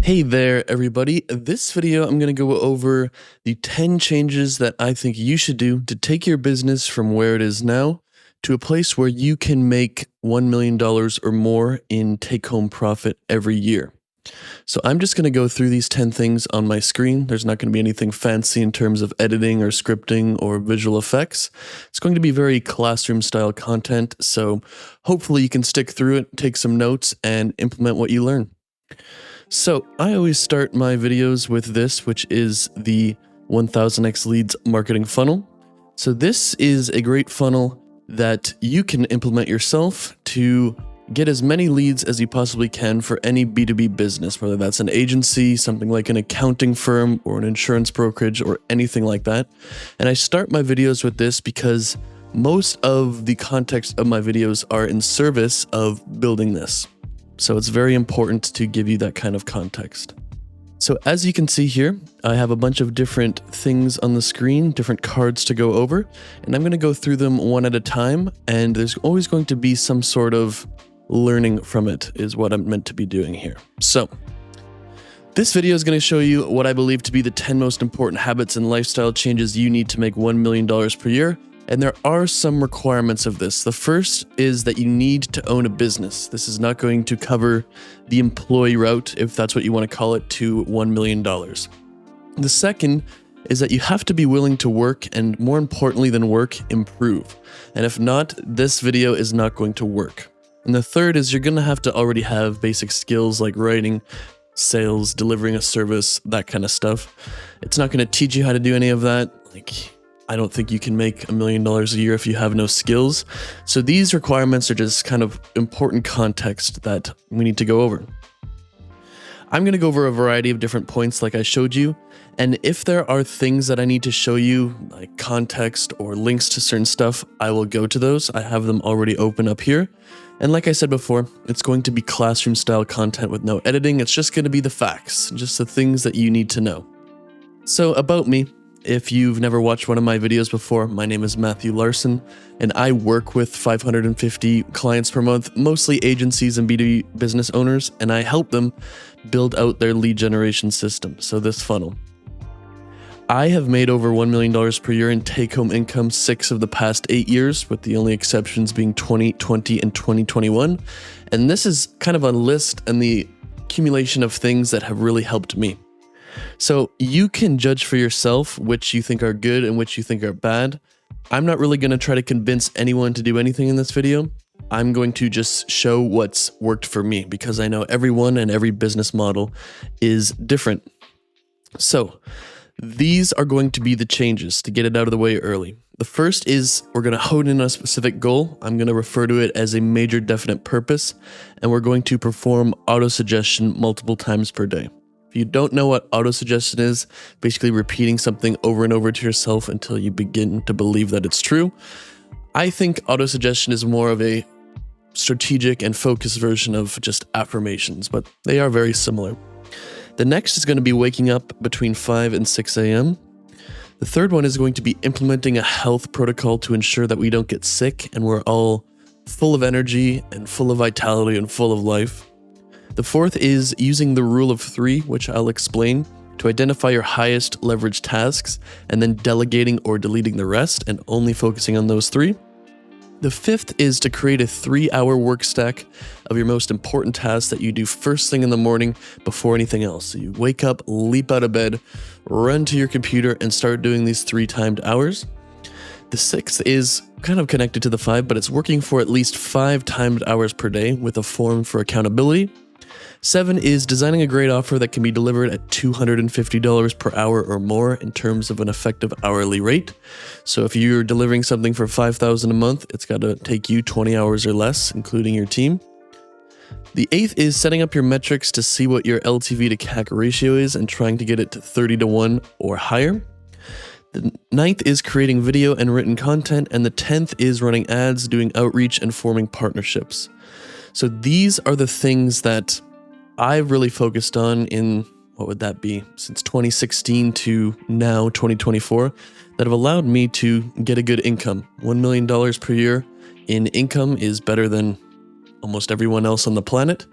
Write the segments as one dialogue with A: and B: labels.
A: Hey there, everybody. This video, I'm going to go over the 10 changes that I think you should do to take your business from where it is now to a place where you can make $1 million or more in take-home profit every year. So I'm just going to go through these 10 things on my screen. There's not going to be anything fancy in terms of editing or scripting or visual effects. It's going to be very classroom-style content, so hopefully you can stick through it, take some notes, and implement what you learn. So I always start my videos with this, which is the 1000x leads marketing funnel. So this is a great funnel that you can implement yourself to get as many leads as you possibly can for any B2B business, whether that's an agency, something like an accounting firm or an insurance brokerage or anything like that. And I start my videos with this because most of the context of my videos are in service of building this. So it's very important to give you that kind of context. So as you can see here, I have a bunch of different things on the screen, different cards to go over, and I'm going to go through them one at a time, and there's always going to be some sort of learning from it is what I'm meant to be doing here. So this video is going to show you what I believe to be the 10 most important habits and lifestyle changes you need to make $1 million per year. And there are some requirements of this. The first is that you need to own a business. This is not going to cover the employee route, if that's what you want to call it, to $1 million. The second is that you have to be willing to work, and more importantly than work, improve. And if not, this video is not going to work. And the third is you're going to have to already have basic skills like writing, sales, delivering a service, that kind of stuff. It's not going to teach you how to do any of that. I don't think you can make $1 million a year if you have no skills. So these requirements are just kind of important context that we need to go over. I'm going to go over a variety of different points like I showed you. And if there are things that I need to show you, like context or links to certain stuff, I will go to those. I have them already open up here. And like I said before, it's going to be classroom style content with no editing. It's just going to be the facts, just the things that you need to know. So about me. If you've never watched one of my videos before, my name is Matthew Larson, and I work with 550 clients per month, mostly agencies and B2B business owners, and I help them build out their lead generation system, so this funnel. I have made over $1 million per year in take-home income 6 of the past 8 years, with the only exceptions being 2020 and 2021, and this is kind of a list and the accumulation of things that have really helped me. So you can judge for yourself which you think are good and which you think are bad. I'm not really going to try to convince anyone to do anything in this video. I'm going to just show what's worked for me because I know everyone and every business model is different. So these are going to be the changes to get it out of the way early. The first is we're going to hone in on a specific goal. I'm going to refer to it as a major definite purpose, and we're going to perform auto-suggestion multiple times per day. If you don't know what auto-suggestion is, basically repeating something over and over to yourself until you begin to believe that it's true. I think auto-suggestion is more of a strategic and focused version of just affirmations, but they are very similar. The next is going to be waking up between 5 and 6 a.m. The third one is going to be implementing a health protocol to ensure that we don't get sick and we're all full of energy and full of vitality and full of life. The fourth is using the rule of 3, which I'll explain, to identify your highest leverage tasks and then delegating or deleting the rest and only focusing on those 3. The fifth is to create a 3-hour work stack of your most important tasks that you do first thing in the morning before anything else. So you wake up, leap out of bed, run to your computer and start doing these 3 timed hours. The sixth is kind of connected to the 5, but it's working for at least 5 timed hours per day with a form for accountability. 7 is designing a great offer that can be delivered at $250 per hour or more in terms of an effective hourly rate. So if you're delivering something for $5,000 a month, it's got to take you 20 hours or less, including your team. The 8th is setting up your metrics to see what your LTV to CAC ratio is and trying to get it to 30-to-1 or higher. The 9th is creating video and written content, and the 10th is running ads, doing outreach, and forming partnerships. So these are the things that I've really focused on in, what would that be, since 2016 to now 2024, that have allowed me to get a good income. $1 million per year in income is better than almost everyone else on the planet.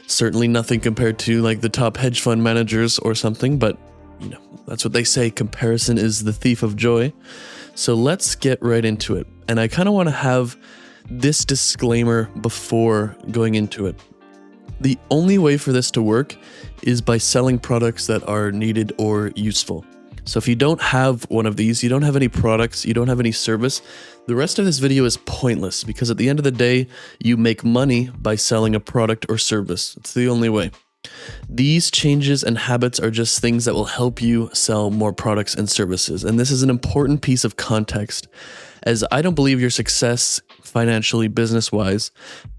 A: Certainly nothing compared to like the top hedge fund managers or something, but you know, that's what they say. Comparison is the thief of joy. So let's get right into it. And I kind of want to have this disclaimer before going into it. The only way for this to work is by selling products that are needed or useful. So if you don't have one of these, you don't have any products, you don't have any service, the rest of this video is pointless because at the end of the day, you make money by selling a product or service. It's the only way. These changes and habits are just things that will help you sell more products and services. And this is an important piece of context, as I don't believe your success financially, business-wise,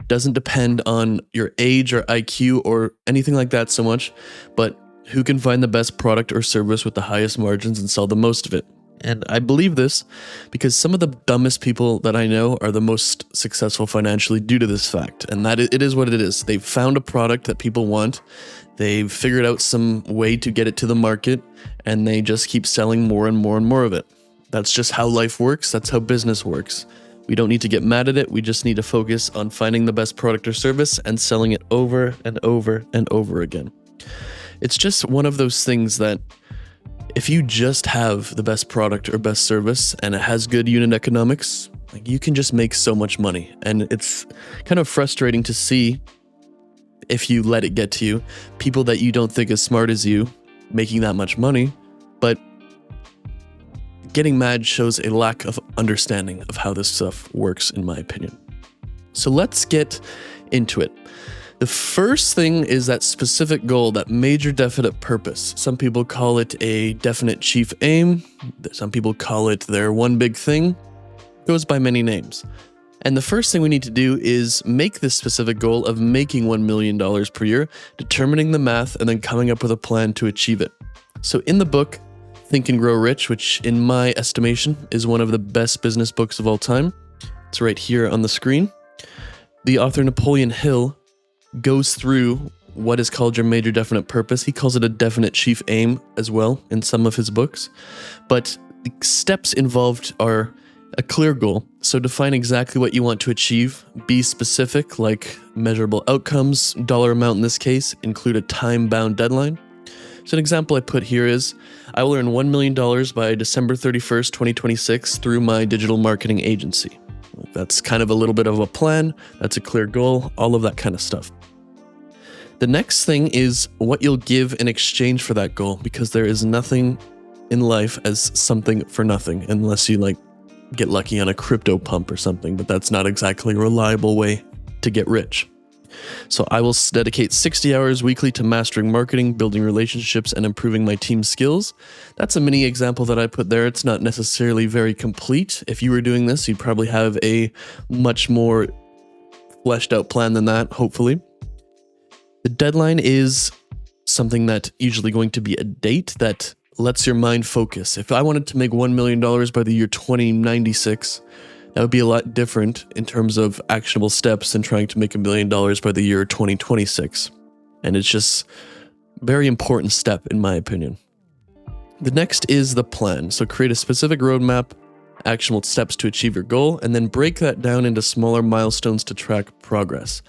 A: doesn't depend on your age or IQ or anything like that so much, but who can find the best product or service with the highest margins and sell the most of it. And I believe this because some of the dumbest people that I know are the most successful financially due to this fact. And that it is what it is. They've found a product that people want. They've figured out some way to get it to the market, and they just keep selling more and more and more of it. That's just how life works. That's how business works. We don't need to get mad at it. We just need to focus on finding the best product or service and selling it over and over and over again. It's just one of those things that if you just have the best product or best service and it has good unit economics, like you can just make so much money. And it's kind of frustrating to see, if you let it get to you, people that you don't think as smart as you making that much money, but getting mad shows a lack of understanding of how this stuff works, in my opinion. So let's get into it. The first thing is that specific goal, that major definite purpose. Some people call it a definite chief aim. Some people call it their one big thing. It goes by many names. And the first thing we need to do is make this specific goal of making $1 million per year, determining the math, and then coming up with a plan to achieve it. So in the book, Think and Grow Rich, which in my estimation is one of the best business books of all time, it's right here on the screen. The author Napoleon Hill goes through what is called your major definite purpose. He calls it a definite chief aim as well in some of his books. But the steps involved are a clear goal. So define exactly what you want to achieve. Be specific, like measurable outcomes, dollar amount in this case, include a time-bound deadline. So an example I put here is, I will earn $1 million by December 31st, 2026 through my digital marketing agency. That's kind of a little bit of a plan. That's a clear goal, all of that kind of stuff. The next thing is what you'll give in exchange for that goal, because there is nothing in life as something for nothing, unless you like get lucky on a crypto pump or something, but that's not exactly a reliable way to get rich. So I will dedicate 60 hours weekly to mastering marketing, building relationships, and improving my team's skills. That's a mini example that I put there. It's not necessarily very complete. If you were doing this, you'd probably have a much more fleshed out plan than that, hopefully. The deadline is something that usually going to be a date that lets your mind focus. If I wanted to make $1 million by the year 2096, that would be a lot different in terms of actionable steps than trying to make $1 million by the year 2026. And it's just a very important step, in my opinion. The next is the plan. So create a specific roadmap, actionable steps to achieve your goal, and then break that down into smaller milestones to track progress.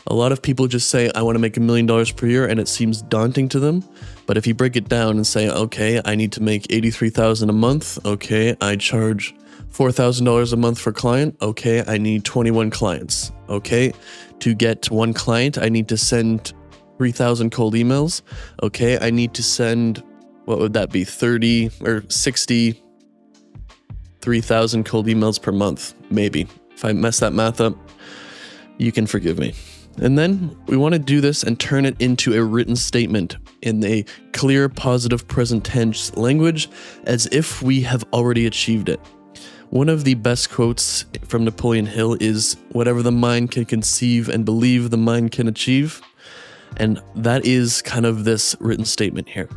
A: A lot of people just say, I want to make $1 million per year, and it seems daunting to them. But if you break it down and say, okay, I need to make $83,000 a month. Okay, I charge $4,000 a month for client. Okay, I need 21 clients. Okay, to get one client, I need to send 3,000 cold emails. Okay, I need to send, what would that be, 30 or 63,000 cold emails per month, maybe. If I mess that math up, you can forgive me. And then we want to do this and turn it into a written statement in a clear, positive, present tense language, as if we have already achieved it. One of the best quotes from Napoleon Hill is, whatever the mind can conceive and believe, the mind can achieve. And that is kind of this written statement here.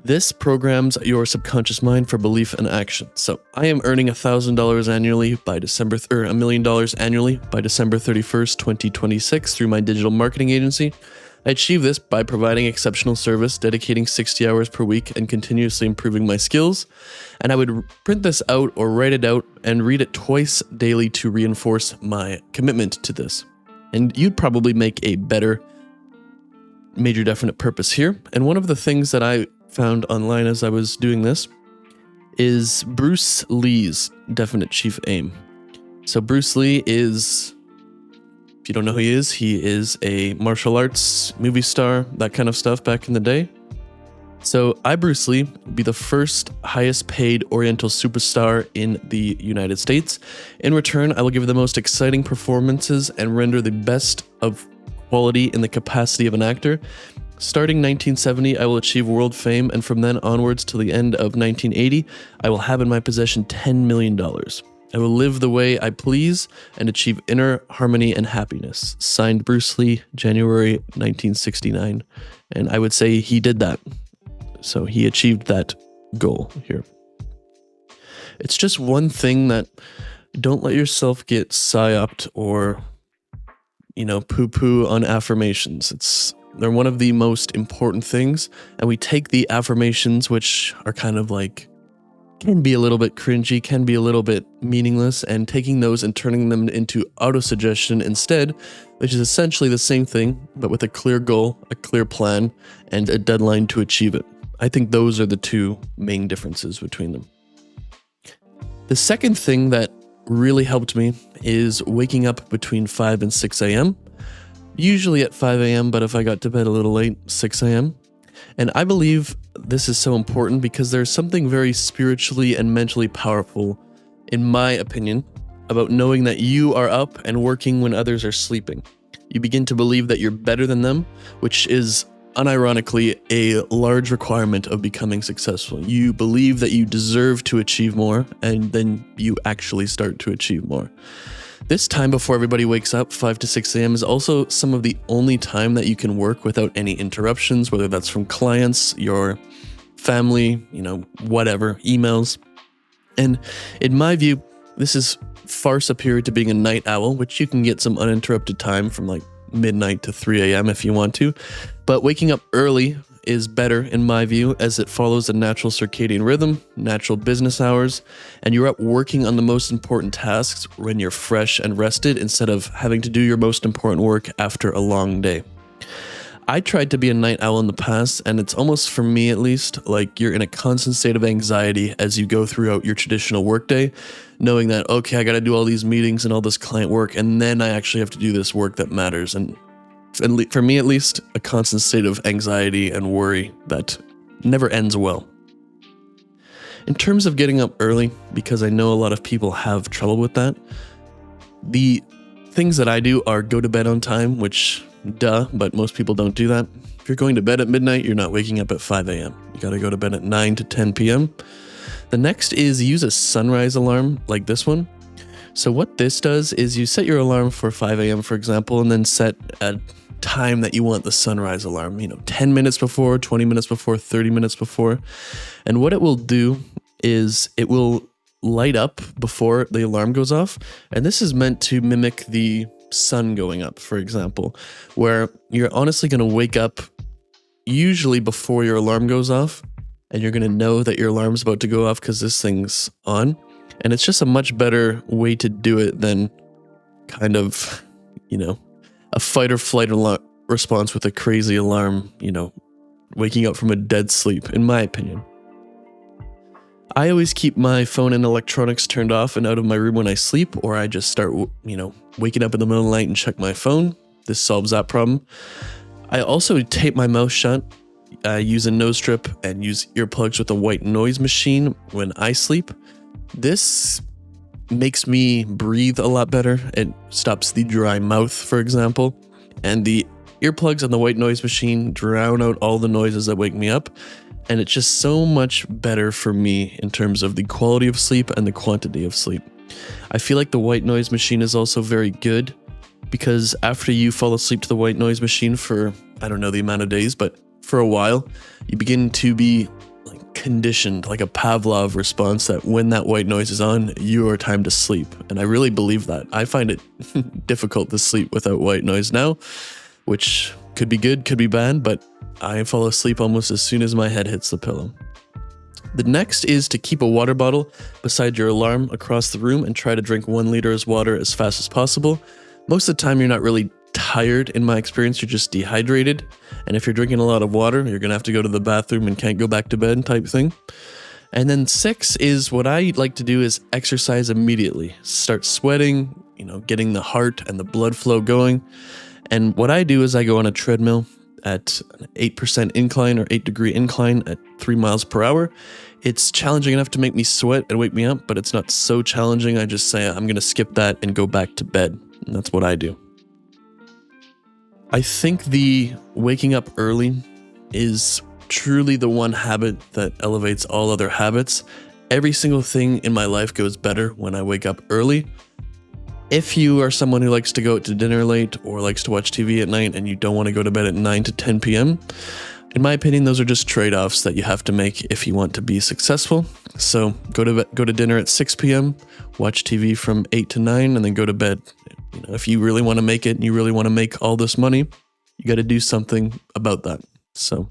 A: This programs your subconscious mind for belief and action. So I am earning $1,000 annually by December, or $1 million annually by December 31st, 2026 through my digital marketing agency. I achieve this by providing exceptional service, dedicating 60 hours per week, and continuously improving my skills. And I would print this out or write it out and read it twice daily to reinforce my commitment to this. And you'd probably make a better major definite purpose here. And one of the things that I found online as I was doing this is Bruce Lee's definite chief aim. So Bruce Lee is, if you don't know who he is a martial arts movie star, that kind of stuff back in the day. So I, Bruce Lee, will be the first highest paid Oriental superstar in the United States. In return, I will give the most exciting performances and render the best of quality in the capacity of an actor. Starting 1970, I will achieve world fame, and from then onwards till the end of 1980, I will have in my possession $10 million. I will live the way I please and achieve inner harmony and happiness. Signed, Bruce Lee, January 1969. And I would say he did that. So he achieved that goal here. It's just one thing that don't let yourself get psyoped or, poo-poo on affirmations. They're one of the most important things. And we take the affirmations, which are kind of like, can be a little bit cringy, can be a little bit meaningless, and taking those and turning them into autosuggestion instead, which is essentially the same thing, but with a clear goal, a clear plan, and a deadline to achieve it. I think those are the two main differences between them. The second thing that really helped me is waking up between 5 and 6 a.m. Usually at 5 a.m., but if I got to bed a little late, 6 a.m. And I believe this is so important because there's something very spiritually and mentally powerful, in my opinion, about knowing that you are up and working when others are sleeping. You begin to believe that you're better than them, which is unironically a large requirement of becoming successful. You believe that you deserve to achieve more, and then you actually start to achieve more. This time before everybody wakes up, 5 to 6 a.m. is also some of the only time that you can work without any interruptions, whether that's from clients, your family, whatever, emails. And in my view, this is far superior to being a night owl, which you can get some uninterrupted time from like midnight to 3 a.m. if you want to. But waking up early is better in my view, as it follows a natural circadian rhythm, natural business hours, and you're up working on the most important tasks when you're fresh and rested instead of having to do your most important work after a long day. I tried to be a night owl in the past, and it's almost, for me at least, like you're in a constant state of anxiety as you go throughout your traditional workday, knowing that, okay, I got to do all these meetings and all this client work, and then I actually have to do this work that matters. And for me at least, a constant state of anxiety and worry that never ends well. In terms of getting up early, because I know a lot of people have trouble with that, the things that I do are go to bed on time, which, duh, but most people don't do that. If you're going to bed at midnight, you're not waking up at 5 a.m. You got to go to bed at 9 to 10 p.m. The next is use a sunrise alarm like this one. So what this does is you set your alarm for 5 a.m., for example, and then set a time that you want the sunrise alarm, 10 minutes before, 20 minutes before, 30 minutes before. And what it will do is it will light up before the alarm goes off. And this is meant to mimic the sun going up, for example, where you're honestly going to wake up usually before your alarm goes off, and you're going to know that your alarm's about to go off because this thing's on. And it's just a much better way to do it than kind of, a fight or flight response with a crazy alarm, waking up from a dead sleep, in my opinion. I always keep my phone and electronics turned off and out of my room when I sleep, or I just start, waking up in the middle of the night and check my phone. This solves that problem. I also tape my mouth shut. I use a nose strip and use earplugs with a white noise machine when I sleep. This makes me breathe a lot better. It stops the dry mouth, for example. And the earplugs and the white noise machine drown out all the noises that wake me up. And it's just so much better for me in terms of the quality of sleep and the quantity of sleep. I feel like the white noise machine is also very good because after you fall asleep to the white noise machine for, I don't know the amount of days, but for a while, you begin to be conditioned, like a Pavlov response, that when that white noise is on, you are time to sleep. And I really believe that. I find it difficult to sleep without white noise now, which could be good, could be bad, but I fall asleep almost as soon as my head hits the pillow. The next is to keep a water bottle beside your alarm across the room and try to drink 1 liter of water as fast as possible. Most of the time, you're not really tired in my experience, you're just dehydrated. And if you're drinking a lot of water, you're going to have to go to the bathroom and can't go back to bed type thing. And then 6 is what I like to do is exercise immediately. Start sweating, getting the heart and the blood flow going. And what I do is I go on a treadmill at an 8% incline or 8-degree incline at 3 miles per hour. It's challenging enough to make me sweat and wake me up, but it's not so challenging. I just say I'm going to skip that and go back to bed. And that's what I do. I think the waking up early is truly the one habit that elevates all other habits. Every single thing in my life goes better when I wake up early. If you are someone who likes to go out to dinner late or likes to watch TV at night and you don't want to go to bed at 9 to 10 p.m., in my opinion, those are just trade-offs that you have to make if you want to be successful. So go to dinner at 6 p.m., watch TV from 8 to 9, and then go to bed. If you really want to make it and you really want to make all this money, you got to do something about that. So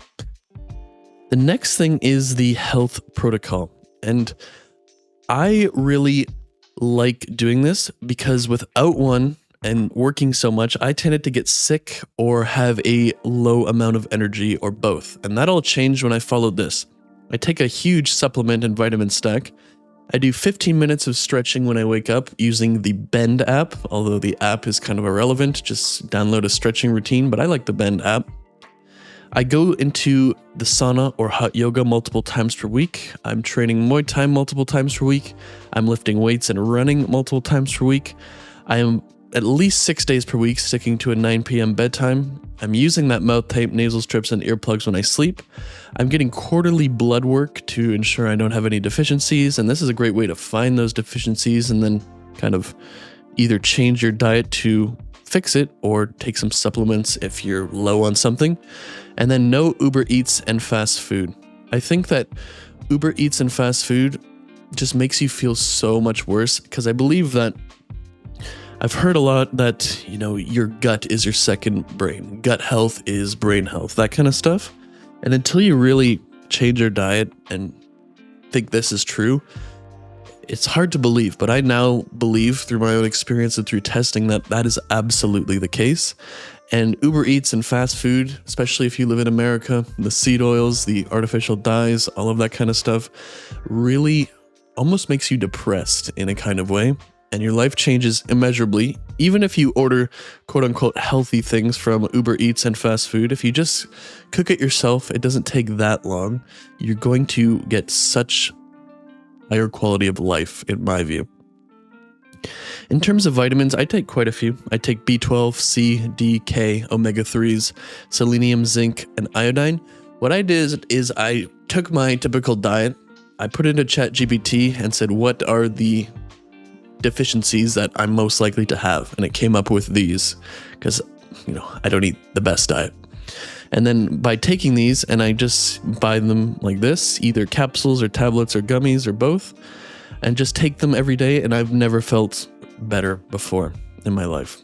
A: the next thing is the health protocol. And I really like doing this because without one and working so much, I tended to get sick or have a low amount of energy or both. And that all changed when I followed this. I take a huge supplement and vitamin stack. I do 15 minutes of stretching when I wake up using the Bend app, although the app is kind of irrelevant. Just download a stretching routine, but I like the Bend app. I go into the sauna or hot yoga multiple times per week. I'm training Muay Thai multiple times per week. I'm lifting weights and running multiple times per week. I am at least 6 days per week sticking to a 9 p.m. bedtime. I'm using that mouth tape, nasal strips, and earplugs when I sleep. I'm getting quarterly blood work to ensure I don't have any deficiencies, and this is a great way to find those deficiencies and then kind of either change your diet to fix it or take some supplements if you're low on something. And then no Uber Eats and fast food. I think that Uber Eats and fast food just makes you feel so much worse because I believe that I've heard a lot that, your gut is your second brain. Gut health is brain health, that kind of stuff. And until you really change your diet and think this is true, it's hard to believe. But I now believe through my own experience and through testing that that is absolutely the case. And Uber Eats and fast food, especially if you live in America, the seed oils, the artificial dyes, all of that kind of stuff, really almost makes you depressed in a kind of way. And your life changes immeasurably. Even if you order quote-unquote healthy things from Uber Eats and fast food, if you just cook it yourself, it doesn't take that long. You're going to get such higher quality of life, in my view. In terms of vitamins, I take quite a few. I take B12, C, D, K, omega-3s, selenium, zinc, and iodine. What I did is I took my typical diet, I put it into ChatGPT and said, what are the deficiencies that I'm most likely to have? And it came up with these because, I don't eat the best diet. And then by taking these, and I just buy them like this, either capsules or tablets or gummies or both, and just take them every day, and I've never felt better before in my life.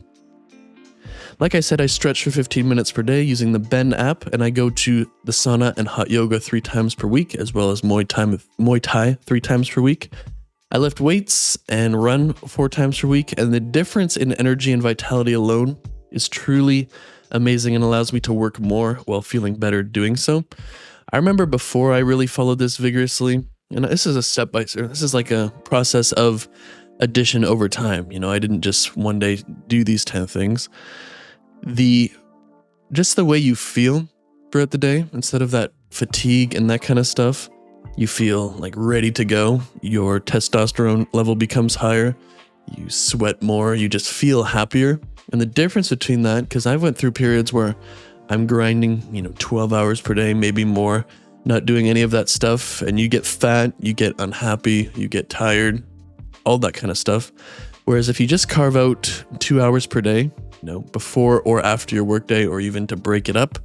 A: Like I said, I stretch for 15 minutes per day using the Bend app, and I go to the sauna and hot yoga 3 times per week, as well as Muay Thai 3 times per week. I lift weights and run 4 times per week, and the difference in energy and vitality alone is truly amazing and allows me to work more while feeling better doing so. I remember before I really followed this vigorously, and this is a step-by-step, this is like a process of addition over time. I didn't just one day do these 10 things. Just the way you feel throughout the day, instead of that fatigue and that kind of stuff, you feel like ready to go. Your testosterone level becomes higher. You sweat more. You just feel happier. And the difference between that, because I went through periods where I'm grinding, 12 hours per day, maybe more, not doing any of that stuff. And you get fat, you get unhappy, you get tired, all that kind of stuff. Whereas if you just carve out 2 hours per day, before or after your workday, or even to break it up,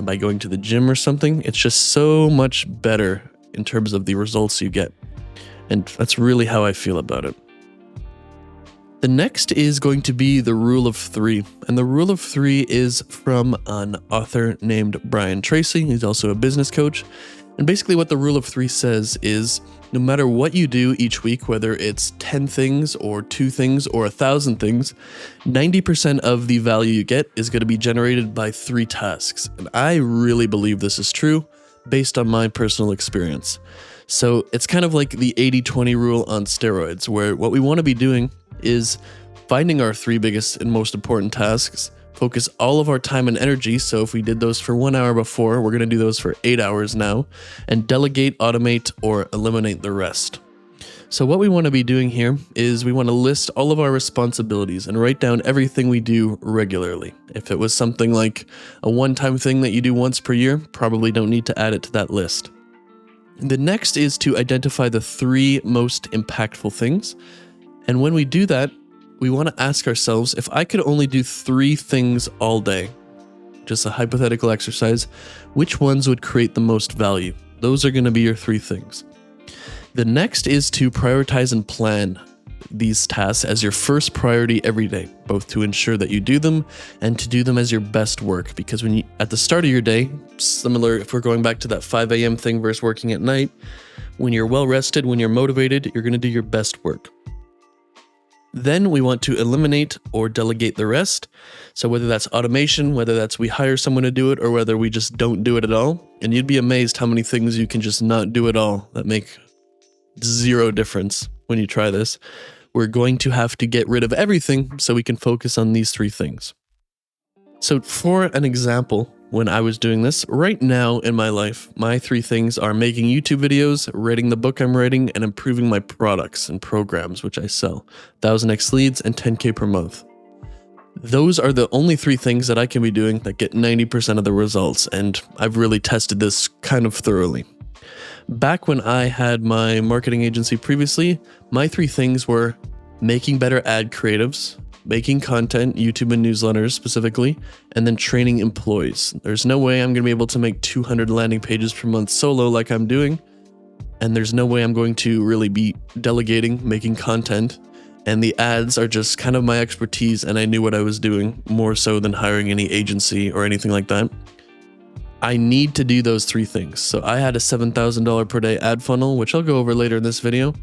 A: by going to the gym or something, it's just so much better in terms of the results you get. And that's really how I feel about it. The next is going to be the Rule of 3. And the Rule of 3 is from an author named Brian Tracy. He's also a business coach. And basically what the rule of 3 says is no matter what you do each week, whether it's 10 things or 2 things or 1,000 things, 90% of the value you get is going to be generated by 3 tasks. And I really believe this is true based on my personal experience. So it's kind of like the 80-20 rule on steroids, where what we want to be doing is finding our 3 biggest and most important tasks, focus all of our time and energy. So if we did those for 1 hour before, we're going to do those for 8 hours now, and delegate, automate, or eliminate the rest. So what we want to be doing here is we want to list all of our responsibilities and write down everything we do regularly. If it was something like a one-time thing that you do once per year, probably don't need to add it to that list. The next is to identify the 3 most impactful things. And when we do that, we want to ask ourselves, if I could only do 3 things all day, just a hypothetical exercise, which ones would create the most value? Those are going to be your 3 things. The next is to prioritize and plan these tasks as your first priority every day, both to ensure that you do them and to do them as your best work. Because when you, at the start of your day, similar if we're going back to that 5 a.m. thing versus working at night, when you're well rested, when you're motivated, you're going to do your best work. Then we want to eliminate or delegate the rest. So whether that's automation, whether that's we hire someone to do it, or whether we just don't do it at all. And you'd be amazed how many things you can just not do at all that make 0 difference when you try this. We're going to have to get rid of everything so we can focus on these 3 things. So for an example, when I was doing this, right now in my life, my 3 things are making YouTube videos, writing the book I'm writing, and improving my products and programs, which I sell, 1000x leads and 10K per month. Those are the only 3 things that I can be doing that get 90% of the results, and I've really tested this kind of thoroughly. Back when I had my marketing agency previously, my 3 things were making better ad creatives, making content, YouTube and newsletters specifically, and then training employees. There's no way I'm going to be able to make 200 landing pages per month solo like I'm doing, and there's no way I'm going to really be delegating, making content, and the ads are just kind of my expertise, and I knew what I was doing more so than hiring any agency or anything like that. I need to do those 3 things. So I had a $7,000 per day ad funnel, which I'll go over later in this video.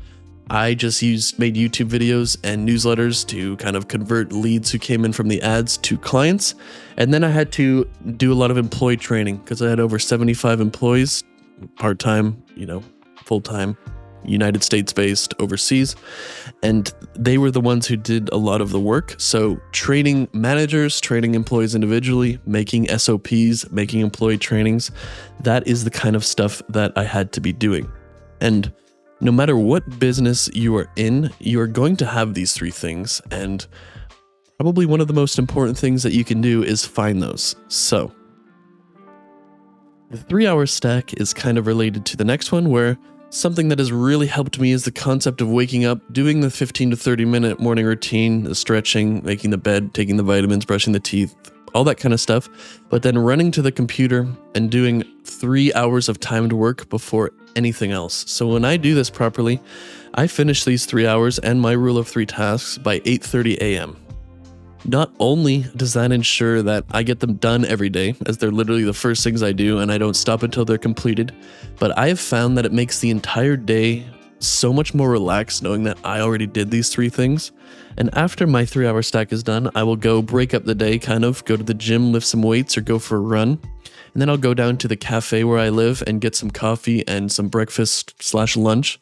A: I just made YouTube videos and newsletters to kind of convert leads who came in from the ads to clients. And then I had to do a lot of employee training because I had over 75 employees, part-time, full-time, United States based, overseas. And they were the ones who did a lot of the work. So training managers, training employees individually, making SOPs, making employee trainings, that is the kind of stuff that I had to be doing. And no matter what business you are in, you are going to have these 3 things, and probably one of the most important things that you can do is find those. So, the 3-hour stack is kind of related to the next one, where something that has really helped me is the concept of waking up, doing the 15 to 30 minute morning routine, the stretching, making the bed, taking the vitamins, brushing the teeth, all that kind of stuff, but then running to the computer and doing 3 hours of timed work before anything else. So when I do this properly, I finish these 3 hours and my rule of 3 tasks by 8:30 a.m. Not only does that ensure that I get them done every day, as they're literally the first things I do and I don't stop until they're completed, but I have found that it makes the entire day so much more relaxed knowing that I already did these 3 things. And after my 3-hour stack is done, I will go break up the day, kind of go to the gym, lift some weights, or go for a run. And then I'll go down to the cafe where I live and get some coffee and some breakfast/lunch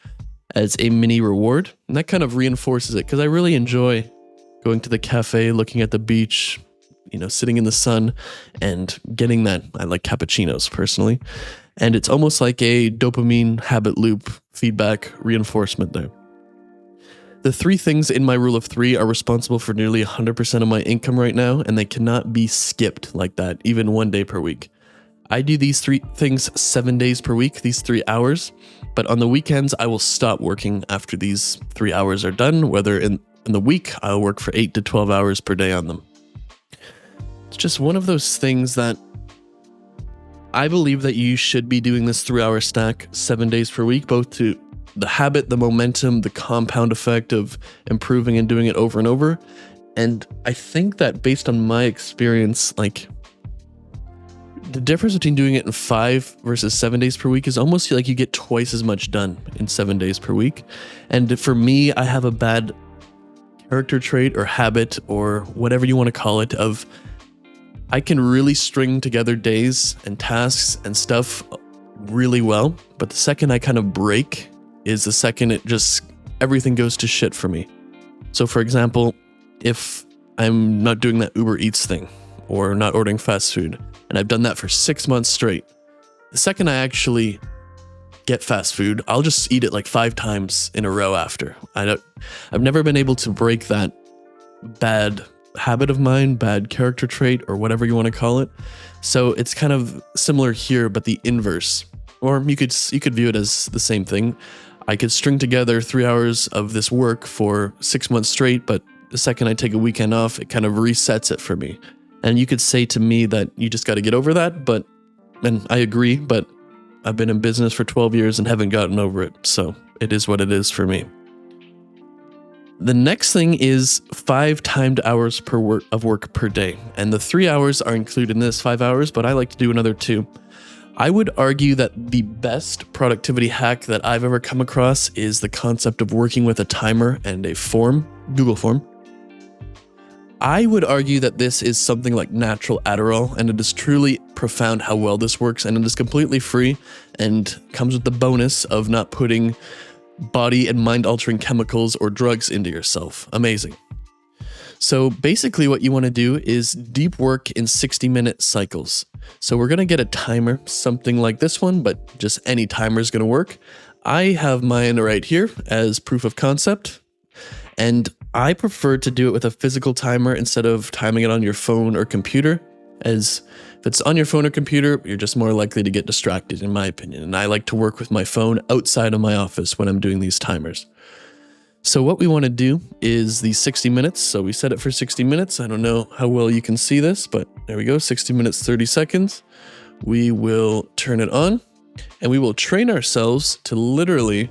A: as a mini reward. And that kind of reinforces it because I really enjoy going to the cafe, looking at the beach, sitting in the sun and getting that. I like cappuccinos personally. And it's almost like a dopamine habit loop feedback reinforcement there. The 3 things in my rule of 3 are responsible for nearly 100% of my income right now, and they cannot be skipped like that, even 1 day per week. I do these 3 things 7 days per week, these 3 hours, but on the weekends, I will stop working after these 3 hours are done, whether in the week, I'll work for 8 to 12 hours per day on them. It's just one of those things that I believe that you should be doing this 3-hour stack 7 days per week, both to the habit, the momentum, the compound effect of improving and doing it over and over. And I think that based on my experience, the difference between doing it in 5 versus 7 days per week is almost like you get twice as much done in 7 days per week. And for me, I have a bad character trait or habit or whatever you want to call it of I can really string together days and tasks and stuff really well. But the second I kind of break is the second everything goes to shit for me. So for example, if I'm not doing that Uber Eats thing or not ordering fast food, and I've done that for 6 months straight, the second I actually get fast food, I'll just eat it like 5 times in a row after. I've never been able to break that bad habit of mine, bad character trait, or whatever you want to call it. So it's kind of similar here, but the inverse. Or you could view it as the same thing. I could string together 3 hours of this work for 6 months straight, but the second I take a weekend off, it kind of resets it for me. And you could say to me that you just got to get over that, and I agree, but I've been in business for 12 years and haven't gotten over it, so it is what it is for me. The next thing is 5 timed hours of work per day, and the 3 hours are included in this 5 hours, but I like to do another 2. I would argue that the best productivity hack that I've ever come across is the concept of working with a timer and a form, Google form. I would argue that this is something like natural Adderall, and it is truly profound how well this works, and it is completely free and comes with the bonus of not putting body and mind-altering chemicals or drugs into yourself. Amazing. So basically what you want to do is deep work in 60-minute cycles. So we're going to get a timer, something like this one, but just any timer is going to work. I have mine right here as proof of concept, and I prefer to do it with a physical timer instead of timing it on your phone or computer, as if it's on your phone or computer, you're just more likely to get distracted, in my opinion. And I like to work with my phone outside of my office when I'm doing these timers. So what we want to do is the 60 minutes. So we set it for 60 minutes. I don't know how well you can see this, but there we go. 60 minutes, 30 seconds. We will turn it on and we will train ourselves to literally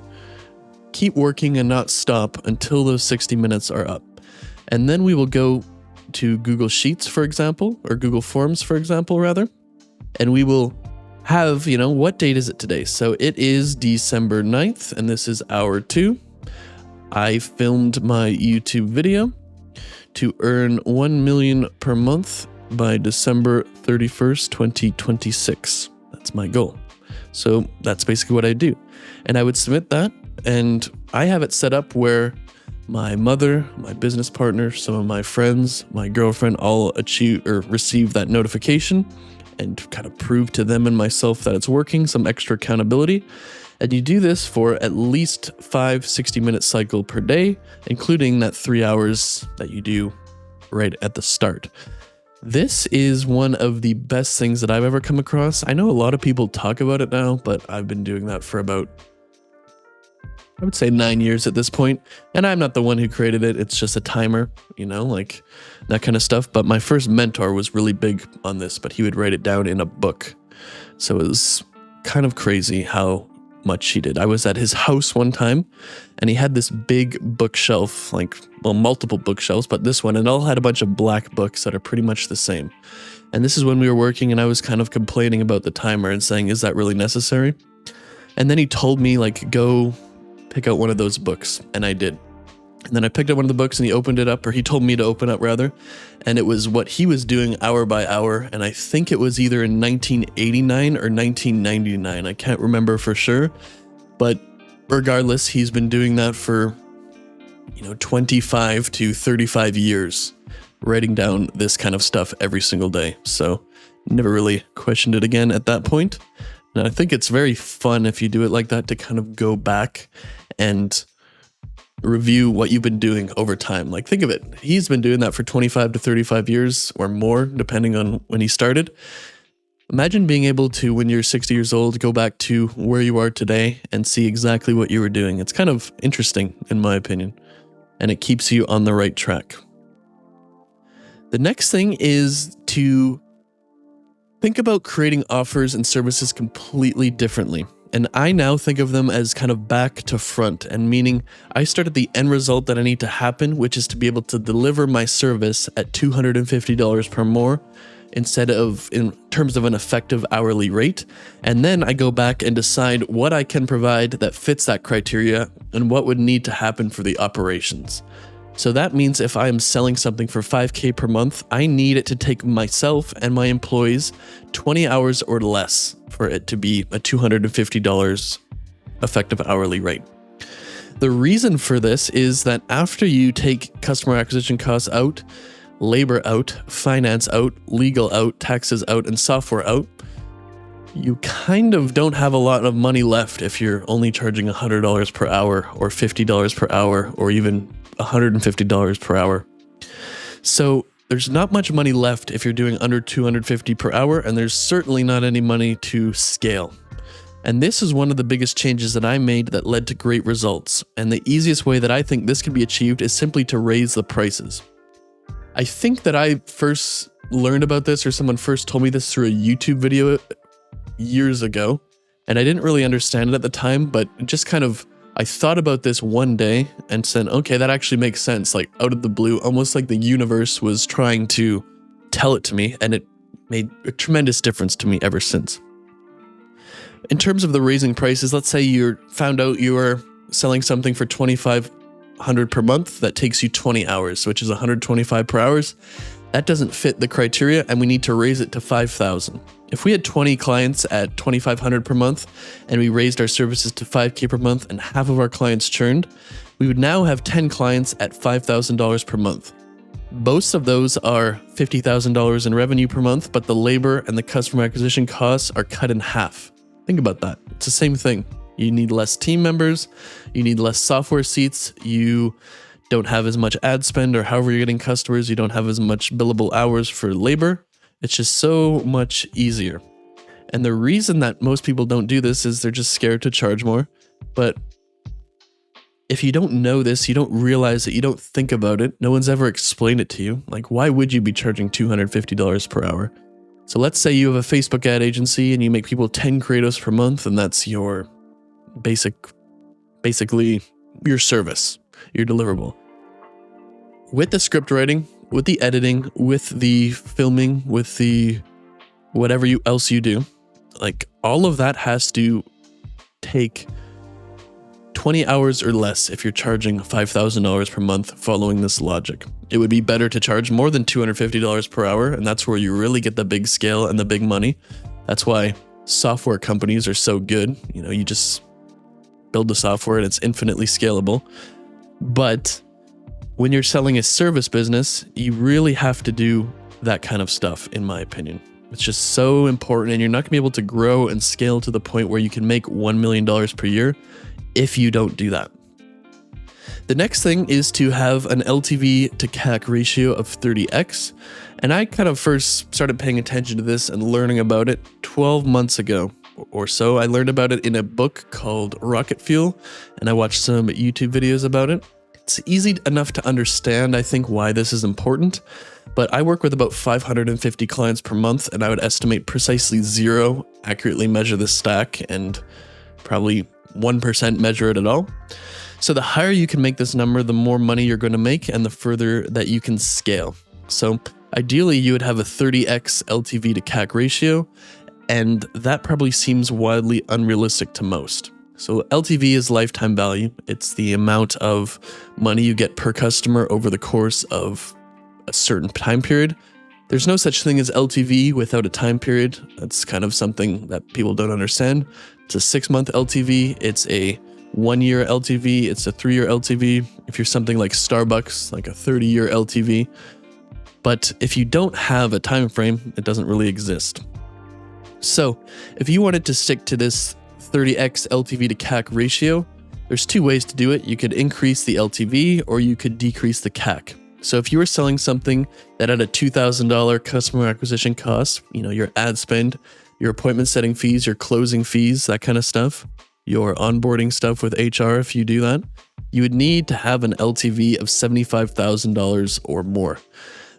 A: keep working and not stop until those 60 minutes are up. And then we will go to Google Sheets, for example, or Google Forms, for example, rather. And we will have, what date is it today? So it is December 9th, and this is hour 2. I filmed my YouTube video to earn 1 million per month by December 31st, 2026. That's my goal. So that's basically what I do. And I would submit that, and I have it set up where my mother, my business partner, some of my friends, my girlfriend all receive that notification and kind of prove to them and myself that it's working, some extra accountability. And you do this for at least 5 60-minute cycle per day, including that 3 hours that you do right at the start. This is one of the best things that I've ever come across. I know a lot of people talk about it now, but I've been doing that for about, I would say 9 years at this point. And I'm not the one who created it. It's just a timer, like that kind of stuff. But my first mentor was really big on this, but he would write it down in a book. So it was kind of crazy how much he did. I was at his house one time and he had this big bookshelf, multiple bookshelves, but this one, and it all had a bunch of black books that are pretty much the same. And this is when we were working and I was kind of complaining about the timer and saying, is that really necessary? And then he told me go pick out one of those books, and I did. And then I picked up one of the books and he opened it up, or he told me to open up rather, and it was what he was doing hour by hour, and I think it was either in 1989 or 1999. I can't remember for sure, but regardless, he's been doing that for 25 to 35 years, writing down this kind of stuff every single day. So never really questioned it again at that point. And I think it's very fun if you do it like that to kind of go back and review what you've been doing over time. Think of it. He's been doing that for 25 to 35 years or more, depending on when he started. Imagine being able to, when you're 60 years old, go back to where you are today and see exactly what you were doing. It's kind of interesting, in my opinion, and it keeps you on the right track. The next thing is to think about creating offers and services completely differently. And I now think of them as kind of back to front, and meaning I start at the end result that I need to happen, which is to be able to deliver my service at $250 per more instead of in terms of an effective hourly rate. And then I go back and decide what I can provide that fits that criteria and what would need to happen for the operations. So that means if I am selling something for $5,000 per month, I need it to take myself and my employees 20 hours or less for it to be a $250 effective hourly rate. The reason for this is that after you take customer acquisition costs out, labor out, finance out, legal out, taxes out, and software out, you kind of don't have a lot of money left if you're only charging $100 per hour or $50 per hour or even $150 per hour. So there's not much money left if you're doing under $250 per hour, and there's certainly not any money to scale. And this is one of the biggest changes that I made that led to great results. And the easiest way that I think this can be achieved is simply to raise the prices. I think that I first learned about this, or someone first told me this through a YouTube video years ago, and I didn't really understand it at the time, but just kind of, I thought about this one day and said, okay, that actually makes sense, like out of the blue, almost like the universe was trying to tell it to me, and it made a tremendous difference to me ever since. In terms of the raising prices, let's say you found out you are selling something for $2,500 per month that takes you 20 hours, which is $125 per hour. That doesn't fit the criteria, and we need to raise it to $5,000. If we had 20 clients at $2,500 per month and we raised our services to $5,000 per month and half of our clients churned, we would now have 10 clients at $5,000 per month. Most of those are $50,000 in revenue per month, but the labor and the customer acquisition costs are cut in half. Think about that. It's the same thing. You need less team members, you need less software seats, you don't have as much ad spend, or however you're getting customers, you don't have as much billable hours for labor. It's just so much easier. And the reason that most people don't do this is they're just scared to charge more. But if you don't know this, you don't realize it, you don't think about it, no one's ever explained it to you. Like, why would you be charging $250 per hour? So let's say you have a Facebook ad agency and you make people 10 creatives per month, and that's your basically your service, your deliverable. With the script writing, with the editing, with the filming, with the whatever else you do, like all of that has to take 20 hours or less if you're charging $5,000 per month following this logic. It would be better to charge more than $250 per hour, and that's where you really get the big scale and the big money. That's why software companies are so good. You know, you just build the software and it's infinitely scalable. But when you're selling a service business, you really have to do that kind of stuff, in my opinion. It's just so important, and you're not going to be able to grow and scale to the point where you can make $1 million per year if you don't do that. The next thing is to have an LTV to CAC ratio of 30x. And I kind of first started paying attention to this and learning about it 12 months ago or so. I learned about it in a book called Rocket Fuel, and I watched some YouTube videos about it. It's easy enough to understand, I think, why this is important, but I work with about 550 clients per month, and I would estimate precisely 0 accurately measure the stack and probably 1% measure it at all. So the higher you can make this number, the more money you're going to make and the further that you can scale. So ideally, you would have a 30x LTV to CAC ratio, and that probably seems wildly unrealistic to most. So LTV is lifetime value. It's the amount of money you get per customer over the course of a certain time period. There's no such thing as LTV without a time period. That's kind of something that people don't understand. It's a 6-month LTV. It's a 1-year LTV. It's a 3-year LTV. If you're something like Starbucks, like a 30-year LTV. But if you don't have a time frame, it doesn't really exist. So if you wanted to stick to this 30x LTV to CAC ratio, there's 2 ways to do it. You could increase the LTV or you could decrease the CAC. So if you were selling something that had a $2,000 customer acquisition cost, you know, your ad spend, your appointment setting fees, your closing fees, that kind of stuff, your onboarding stuff with HR, if you do that, you would need to have an LTV of $75,000 or more.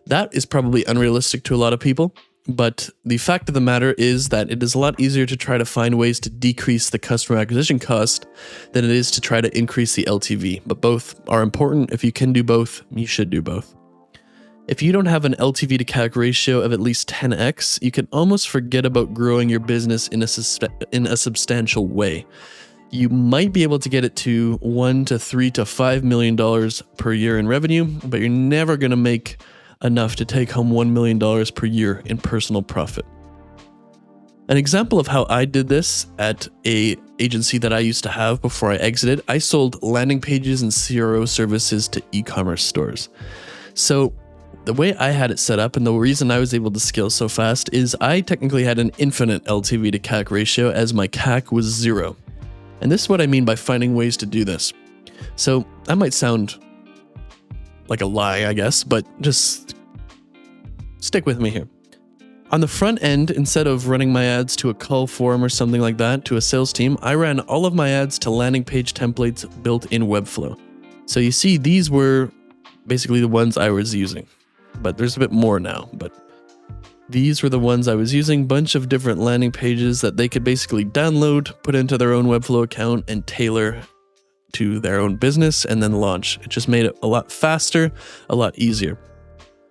A: That is probably unrealistic to a lot of people. But the fact of the matter is that it is a lot easier to try to find ways to decrease the customer acquisition cost than it is to try to increase the LTV. But both are important. If you can do both, you should do both. If you don't have an LTV to CAC ratio of at least 10x, you can almost forget about growing your business in a substantial way. You might be able to get it to $1 to $3 to $5 million per year in revenue, but you're never going to make enough to take home $1 million per year in personal profit. An example of how I did this at an agency that I used to have before I exited, I sold landing pages and CRO services to e-commerce stores. So the way I had it set up, and the reason I was able to scale so fast, is I technically had an infinite LTV to CAC ratio, as my CAC was 0. And this is what I mean by finding ways to do this. So that might sound like a lie, I guess, but just stick with me here. On the front end, instead of running my ads to a call form or something like that to a sales team, I ran all of my ads to landing page templates built in Webflow. So you see, these were basically the ones I was using, but there's a bit more now. But these were the ones I was using, bunch of different landing pages that they could basically download, put into their own Webflow account, and tailor to their own business and then launch. It just made it a lot faster, a lot easier.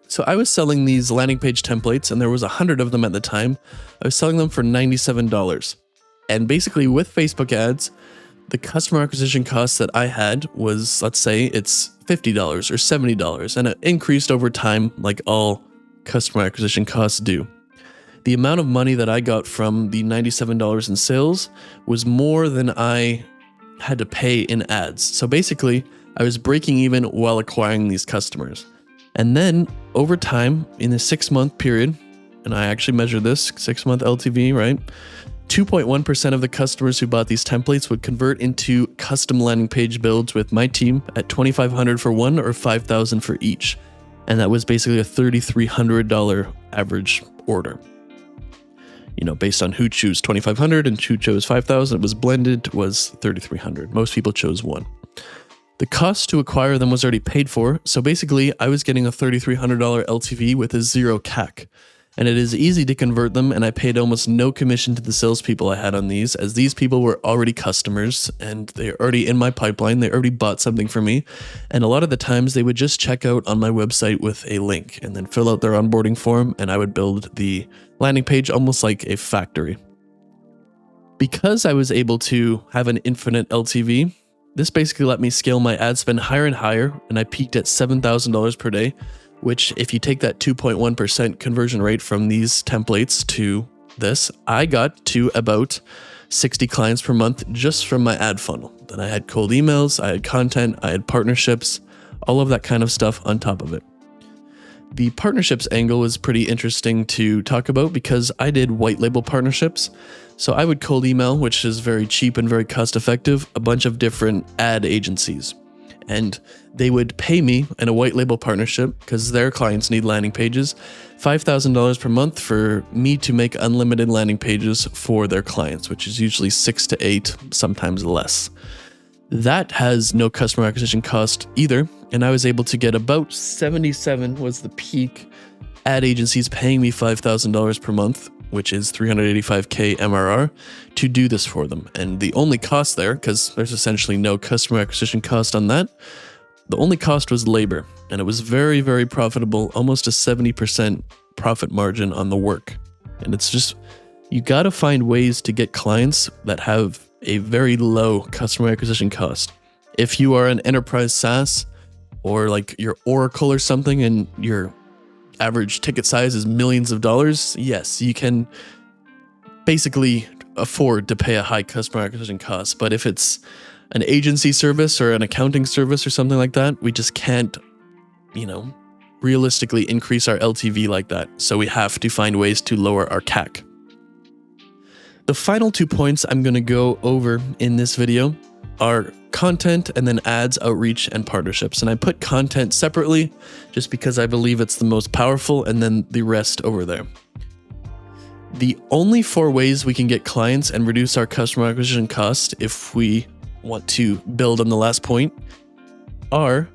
A: So I was selling these landing page templates, and there was 100 of them at the time. I was selling them for $97. And basically with Facebook ads, the customer acquisition cost that I had was, let's say it's $50 or $70, and it increased over time like all customer acquisition costs do. The amount of money that I got from the $97 in sales was more than I had to pay in ads. So basically, I was breaking even while acquiring these customers. And then over time, in the 6-month period, and I actually measured this 6-month LTV, right? 2.1% of the customers who bought these templates would convert into custom landing page builds with my team at $2,500 for one or $5,000 for each. And that was basically a $3,300 average order. You know, based on who chose $2,500 and who chose $5,000, it was blended, was $3,300. Most people chose one. The cost to acquire them was already paid for, so basically I was getting a $3,300 LTV with a 0 CAC. And it is easy to convert them, and I paid almost no commission to the salespeople I had on these, as these people were already customers and they're already in my pipeline. They already bought something from me, and a lot of the times they would just check out on my website with a link and then fill out their onboarding form, and I would build the landing page almost like a factory. Because I was able to have an infinite LTV, this basically let me scale my ad spend higher and higher, and I peaked at $7,000 per day, which if you take that 2.1% conversion rate from these templates to this, I got to about 60 clients per month just from my ad funnel. Then I had cold emails, I had content, I had partnerships, all of that kind of stuff on top of it. The partnerships angle was pretty interesting to talk about because I did white label partnerships. So I would cold email, which is very cheap and very cost effective, a bunch of different ad agencies. And they would pay me in a white label partnership, because their clients need landing pages, $5,000 per month for me to make unlimited landing pages for their clients, which is usually 6 to 8, sometimes less. That has no customer acquisition cost either, and I was able to get about 77 was the peak ad agencies paying me $5,000 per month, which is $385K MRR, to do this for them. And the only cost there, because there's essentially no customer acquisition cost on that, the only cost was labor. And it was very, very profitable, almost a 70% profit margin on the work. And it's just, you gotta find ways to get clients that have a very low customer acquisition cost. If you are an enterprise SaaS, or like your Oracle or something, and your average ticket size is millions of dollars, yes, you can basically afford to pay a high customer acquisition cost. But if it's an agency service or an accounting service or something like that, we just can't, realistically increase our LTV like that. So we have to find ways to lower our CAC. The final 2 points I'm going to go over in this video are content and then ads, outreach, and partnerships. And I put content separately just because I believe it's the most powerful, and then the rest over there. The only 4 ways we can get clients and reduce our customer acquisition cost, if we want to build on the last point, are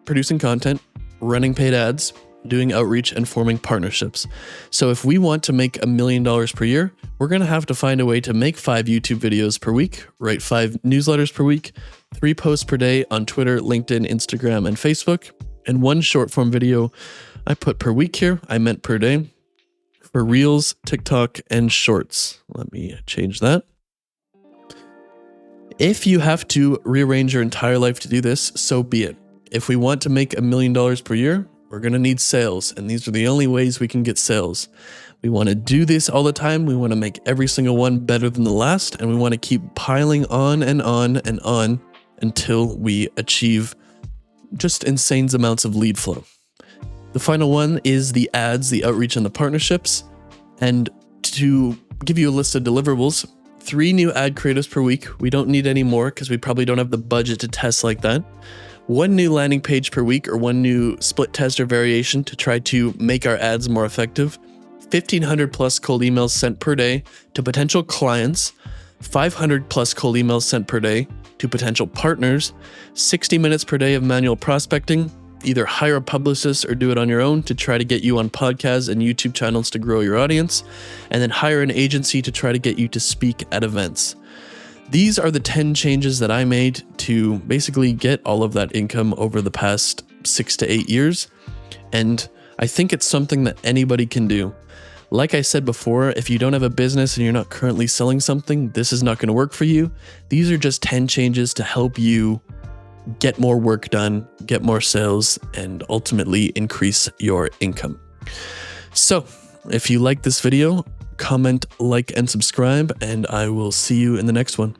A: producing content, running paid ads, doing outreach, and forming partnerships. So if we want to make $1 million per year, we're going to have to find a way to make 5 YouTube videos per week, write 5 newsletters per week, 3 posts per day on Twitter, LinkedIn, Instagram, and Facebook, And one short form video I put per week here, I meant per day, for Reels, TikTok, and Shorts. Let me change that. If you have to rearrange your entire life to do this, so be it. If we want to make $1 million per year, we're going to need sales, and these are the only ways we can get sales. We want to do this all the time. We want to make every single one better than the last, and we want to keep piling on and on and on until we achieve just insane amounts of lead flow. The final one is the ads, the outreach, and the partnerships. And to give you a list of deliverables, 3 new ad creatives per week. We don't need any more because we probably don't have the budget to test like that. 1 new landing page per week, or 1 new split test or variation to try to make our ads more effective. 1,500 plus cold emails sent per day to potential clients. 500 plus cold emails sent per day to potential partners. 60 minutes per day of manual prospecting. Either hire a publicist or do it on your own to try to get you on podcasts and YouTube channels to grow your audience, and then hire an agency to try to get you to speak at events. These are the 10 changes that I made to basically get all of that income over the past 6 to 8 years, and I think it's something that anybody can do. Like I said before, if you don't have a business and you're not currently selling something, this is not going to work for you. These are just 10 changes to help you get more work done, get more sales, and ultimately increase your income. So if you like this video, comment, like, and subscribe, and I will see you in the next one.